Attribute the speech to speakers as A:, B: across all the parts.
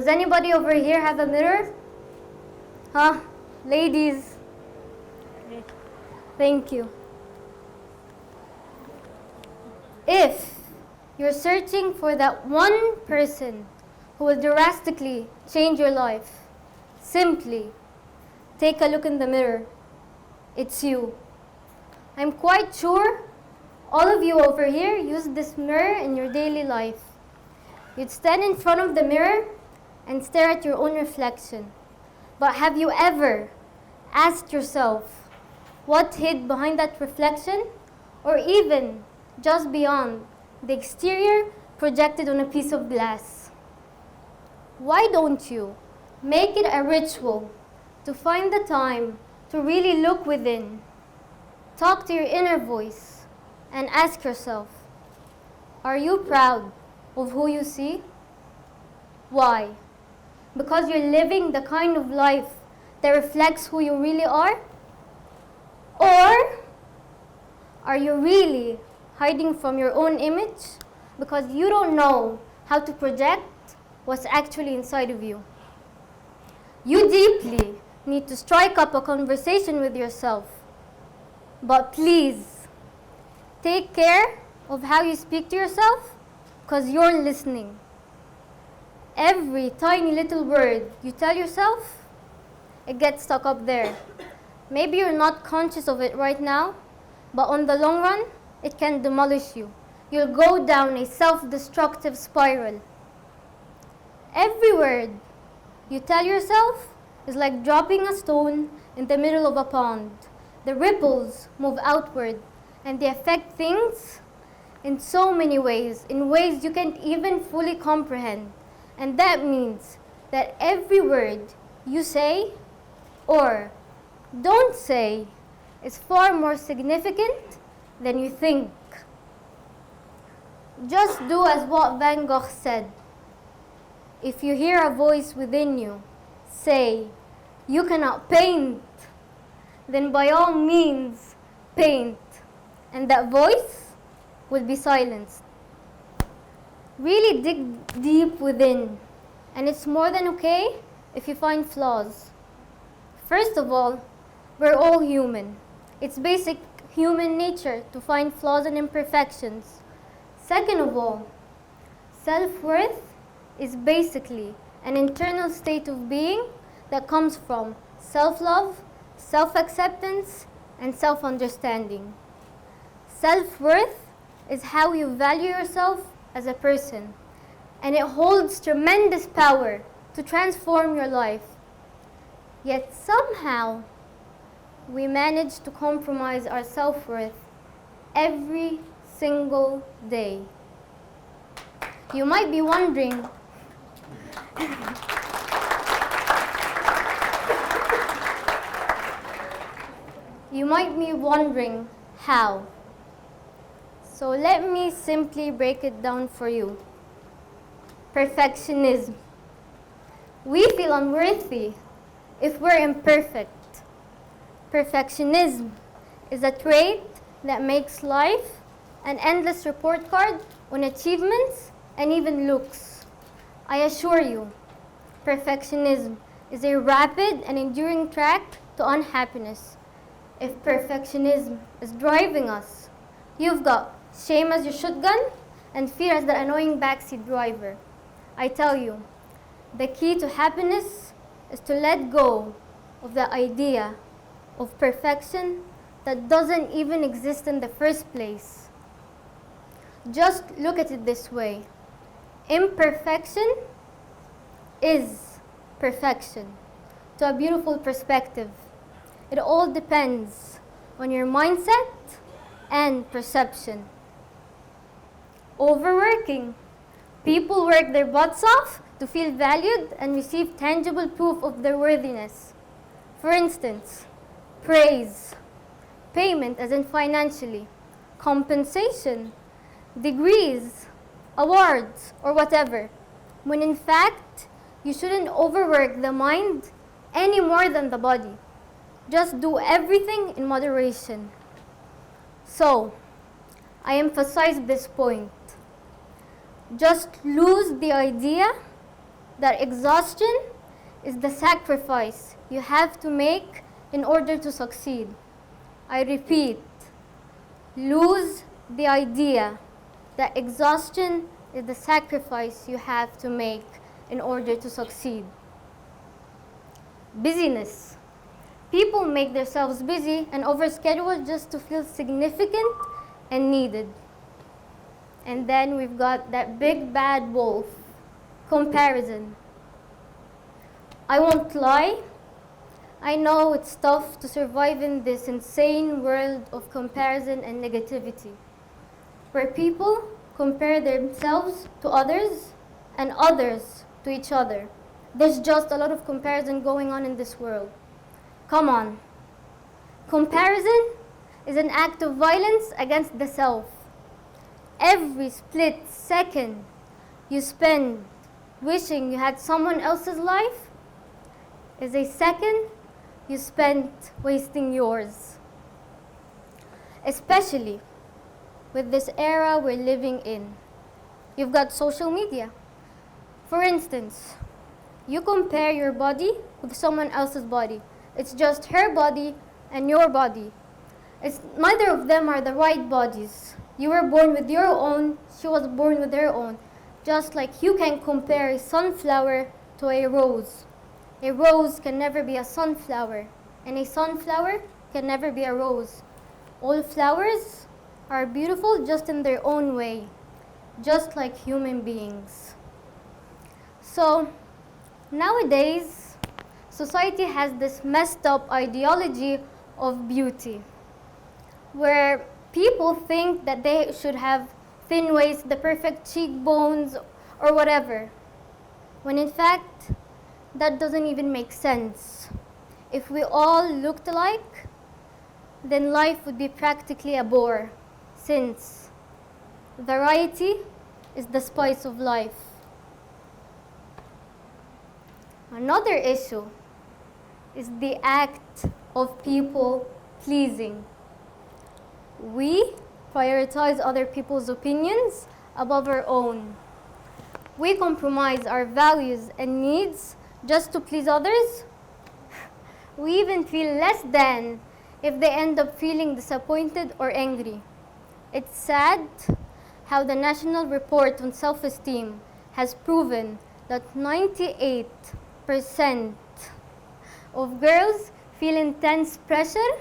A: Does anybody over here have a mirror? Huh? Ladies? Thank you. If you're searching for that one person who will drastically change your life, simply take a look in the mirror. It's you. I'm quite sure all of you over here use this mirror in your daily life. You'd stand in front of the mirror and stare at your own reflection. But have you ever asked yourself what hid behind that reflection, or even just beyond the exterior projected on a piece of glass? Why don't you make it a ritual to find the time to really look within, talk to your inner voice, and ask yourself, are you proud of who you see? Why? Because you're living the kind of life that reflects who you really are? Or are you really hiding from your own image because you don't know how to project what's actually inside of you? You deeply need to strike up a conversation with yourself. But please, take care of how you speak to yourself, because you're listening. Every tiny little word you tell yourself, it gets stuck up there. Maybe you're not conscious of it right now, but on the long run, it can demolish you. You'll go down a self-destructive spiral. Every word you tell yourself is like dropping a stone in the middle of a pond. The ripples move outward, and they affect things in so many ways, in ways you can't even fully comprehend. And that means that every word you say or don't say is far more significant than you think. Just do as what Van Gogh said. If you hear a voice within you say, "You cannot paint," then by all means paint, and that voice will be silenced. Really dig deep within, and it's more than okay if you find flaws. First of all, we're all human. It's basic human nature to find flaws and imperfections. Second of all, self-worth is basically an internal state of being that comes from self-love, self-acceptance, and self-understanding. Self-worth is how you value yourself as a person, and it holds tremendous power to transform your life. Yet somehow, we manage to compromise our self-worth every single day. You might be wondering, how. So let me simply break it down for you. Perfectionism. We feel unworthy if we're imperfect. Perfectionism is a trait that makes life an endless report card on achievements and even looks. I assure you, perfectionism is a rapid and enduring track to unhappiness. If perfectionism is driving us, you've got shame as your shotgun and fear as the annoying backseat driver. I tell you, the key to happiness is to let go of the idea of perfection that doesn't even exist in the first place. Just look at it this way. Imperfection is perfection to a beautiful perspective. It all depends on your mindset and perception. Overworking. People work their butts off to feel valued and receive tangible proof of their worthiness. For instance, praise, payment as in financially, compensation, degrees, awards, or whatever, when in fact, you shouldn't overwork the mind any more than the body. Just do everything in moderation. So, I emphasize this point. Just lose the idea that exhaustion is the sacrifice you have to make in order to succeed. I repeat, lose the idea that exhaustion is the sacrifice you have to make in order to succeed. Busyness. People make themselves busy and overschedule just to feel significant and needed. And then we've got that big bad wolf, comparison. I won't lie, I know it's tough to survive in this insane world of comparison and negativity, where people compare themselves to others and others to each other. There's just a lot of comparison going on in this world. Come on. Comparison is an act of violence against the self. Every split second you spend wishing you had someone else's life is a second you spent wasting yours. Especially with this era we're living in. You've got social media. For instance, you compare your body with someone else's body. It's just her body and your body. Neither of them are the right bodies. You were born with your own, she was born with her own. Just like you can compare a sunflower to a rose. A rose can never be a sunflower, and a sunflower can never be a rose. All flowers are beautiful just in their own way, just like human beings. So, nowadays, society has this messed up ideology of beauty, where people think that they should have thin waist, the perfect cheekbones, or whatever, when in fact, that doesn't even make sense. If we all looked alike, then life would be practically a bore, since variety is the spice of life. Another issue is the act of people pleasing. We prioritize other people's opinions above our own. We compromise our values and needs just to please others. We even feel less than if they end up feeling disappointed or angry. It's sad how the National Report on Self-Esteem has proven that 98% of girls feel intense pressure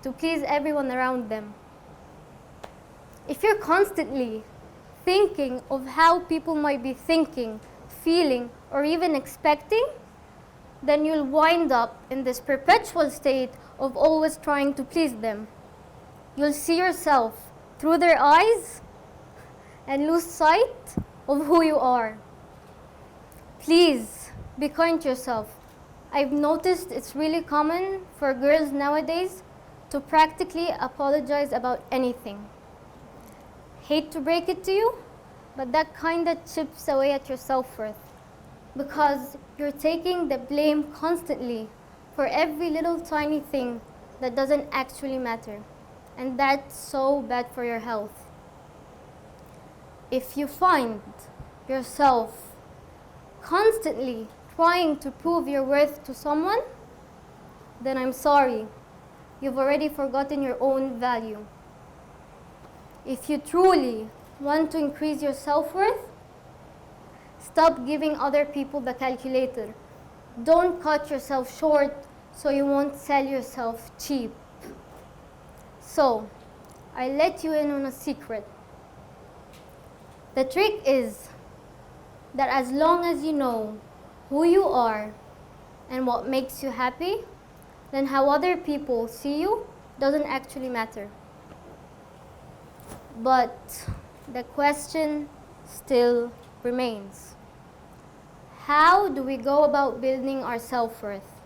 A: to please everyone around them. If you're constantly thinking of how people might be thinking, feeling, or even expecting, then you'll wind up in this perpetual state of always trying to please them. You'll see yourself through their eyes and lose sight of who you are. Please be kind to yourself. I've noticed it's really common for girls nowadays to practically apologize about anything. Hate to break it to you, but that kinda chips away at your self-worth, because you're taking the blame constantly for every little tiny thing that doesn't actually matter, and that's so bad for your health. If you find yourself constantly trying to prove your worth to someone, then I'm sorry, you've already forgotten your own value. If you truly want to increase your self-worth, stop giving other people the calculator. Don't cut yourself short so you won't sell yourself cheap. So, I let you in on a secret. The trick is that as long as you know who you are and what makes you happy, then how other people see you doesn't actually matter. But the question still remains. How do we go about building our self-worth?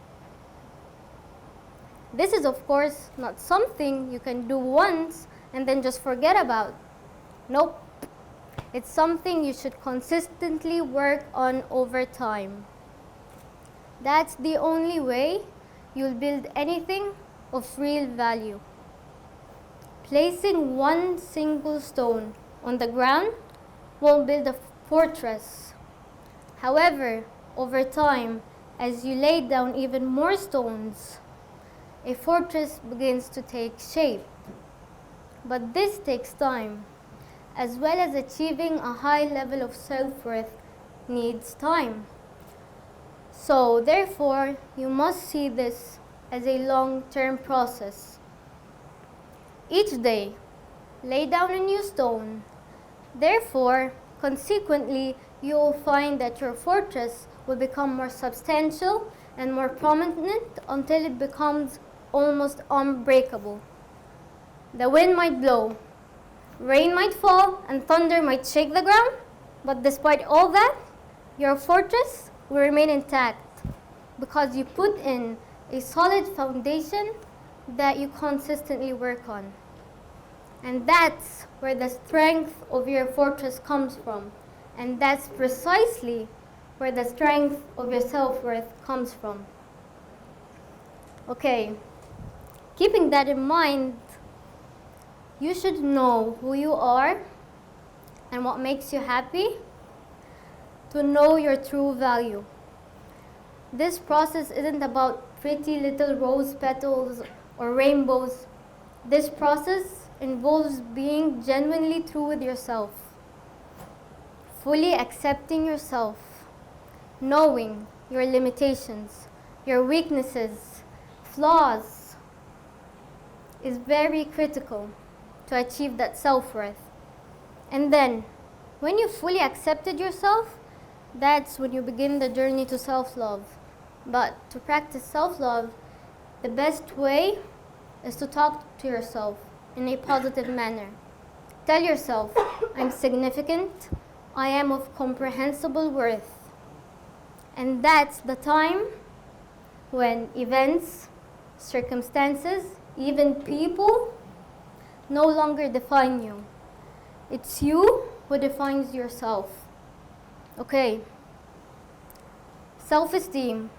A: This is, of course, not something you can do once and then just forget about. Nope. It's something you should consistently work on over time. That's the only way you'll build anything of real value. Placing one single stone on the ground won't build a fortress. However, over time, as you lay down even more stones, a fortress begins to take shape. But this takes time, as well as achieving a high level of self-worth needs time. So, therefore, you must see this as a long-term process. Each day, lay down a new stone. Therefore, consequently, you will find that your fortress will become more substantial and more prominent until it becomes almost unbreakable. The wind might blow, rain might fall, and thunder might shake the ground, but despite all that, your fortress will remain intact because you put in a solid foundation that you consistently work on. And that's where the strength of your fortress comes from. And that's precisely where the strength of your self-worth comes from. Okay, keeping that in mind, you should know who you are and what makes you happy to know your true value. This process isn't about pretty little rose petals or rainbows. This process involves being genuinely true with yourself, fully accepting yourself, knowing your limitations, your weaknesses, flaws is very critical to achieve that self-worth. And then, when you fully accepted yourself, that's when you begin the journey to self-love. But to practice self-love, the best way is to talk to yourself in a positive manner. Tell yourself, I'm significant, I am of comprehensible worth. And that's the time when events, circumstances, even people no longer define you. It's you who defines yourself. Okay. Self-esteem,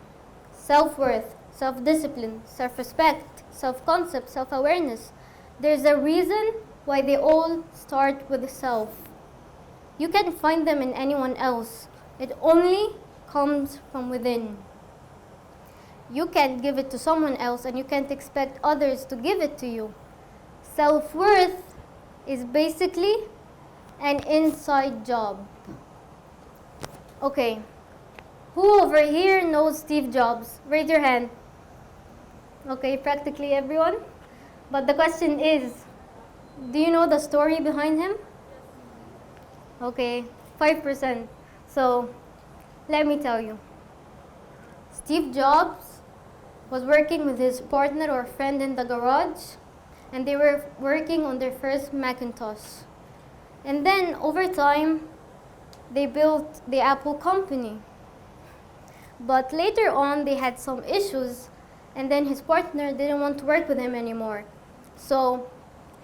A: self-worth, self-discipline, self-respect, self-concept, self-awareness. There's a reason why they all start with the self. You can't find them in anyone else. It only comes from within. You can't give it to someone else, and you can't expect others to give it to you. Self-worth is basically an inside job. Okay, who over here knows Steve Jobs? Raise your hand. Okay, practically everyone. But the question is, do you know the story behind him? Okay, 5%. So, let me tell you. Steve Jobs was working with his partner or friend in the garage, and they were working on their first Macintosh. And then, over time, they built the Apple company. But later on, they had some issues, and then his partner didn't want to work with him anymore. So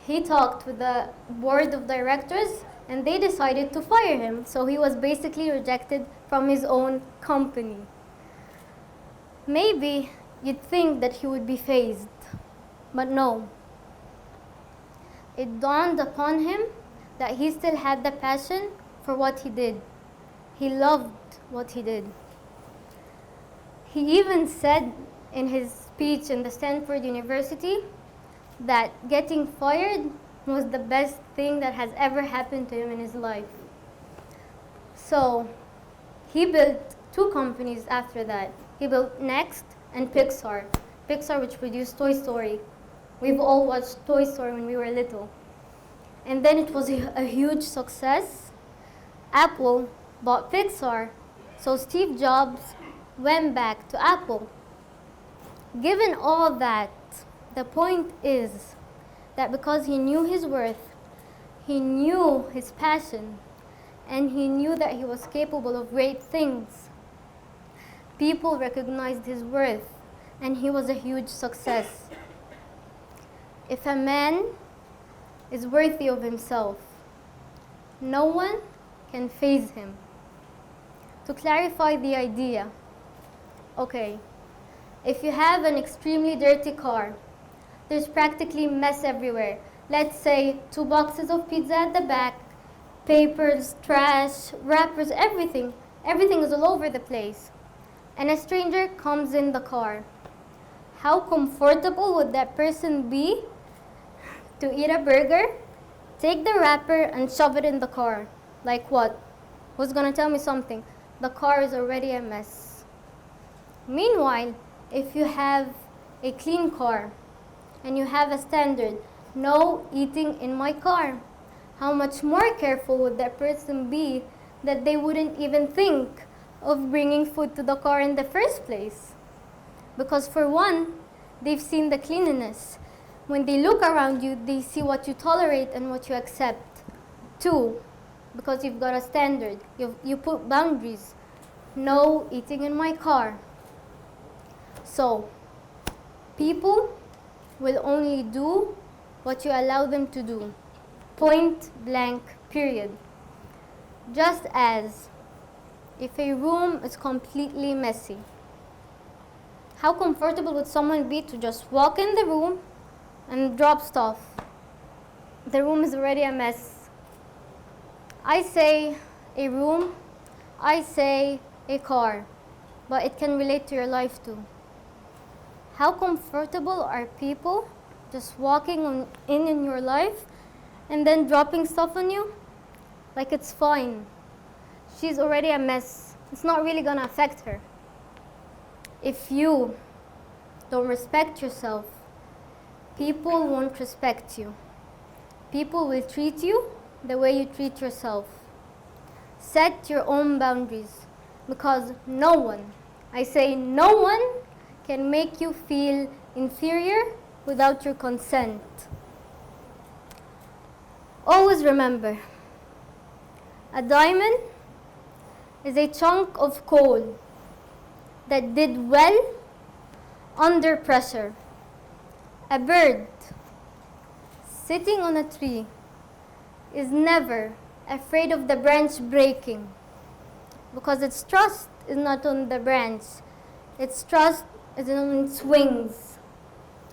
A: he talked with the board of directors, and they decided to fire him. So he was basically rejected from his own company. Maybe you'd think that he would be phased, but no. It dawned upon him that he still had the passion for what he did. He loved what he did. He even said in his speech in the Stanford University that getting fired was the best thing that has ever happened to him in his life. So he built 2 companies after that. He built Next and Pixar. Pixar, which produced Toy Story. We've all watched Toy Story when we were little. And then it was a huge success. Apple bought Pixar. So Steve Jobs went back to Apple. Given all that, the point is that because he knew his worth, he knew his passion, and he knew that he was capable of great things, people recognized his worth, and he was a huge success. If a man is worthy of himself, no one can faze him. To clarify the idea, okay, if you have an extremely dirty car, there's practically mess everywhere. Let's say 2 boxes of pizza at the back, papers, trash, wrappers, everything. Everything is all over the place. and a stranger comes in the car. How comfortable would that person be to eat a burger, take the wrapper and shove it in the car? Like what? Who's gonna tell me something? The car is already a mess. Meanwhile, if you have a clean car and you have a standard, no eating in my car, how much more careful would that person be that they wouldn't even think of bringing food to the car in the first place? Because for one, they've seen the cleanliness. When they look around you, they see what you tolerate and what you accept. Two, because you've got a standard, you put boundaries. No eating in my car. So, people will only do what you allow them to do. Point blank, period. Just as if a room is completely messy, how comfortable would someone be to just walk in the room and drop stuff? The room is already a mess. I say a room, I say a car, but it can relate to your life too. How comfortable are people just walking in your life and then dropping stuff on you? Like it's fine. She's already a mess. It's not really gonna affect her. If you don't respect yourself, people won't respect you. People will treat you the way you treat yourself. Set your own boundaries, because no one, I say no one, can make you feel inferior without your consent. Always remember, a diamond is a chunk of coal that did well under pressure. A bird sitting on a tree is never afraid of the branch breaking, because its trust is not on the branch. Its trust is on its wings.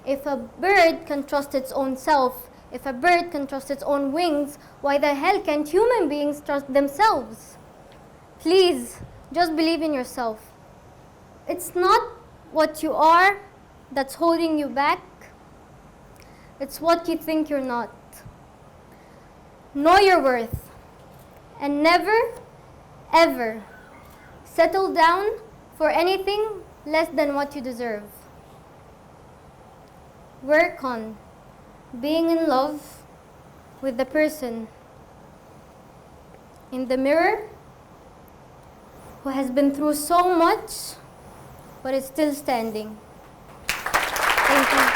A: If a bird can trust its own self, if a bird can trust its own wings, why the hell can't human beings trust themselves? Please, just believe in yourself. It's not what you are that's holding you back. It's what you think you're not. Know your worth and never, ever settle down for anything less than what you deserve. Work on being in love with the person in the mirror who has been through so much but is still standing. Thank you.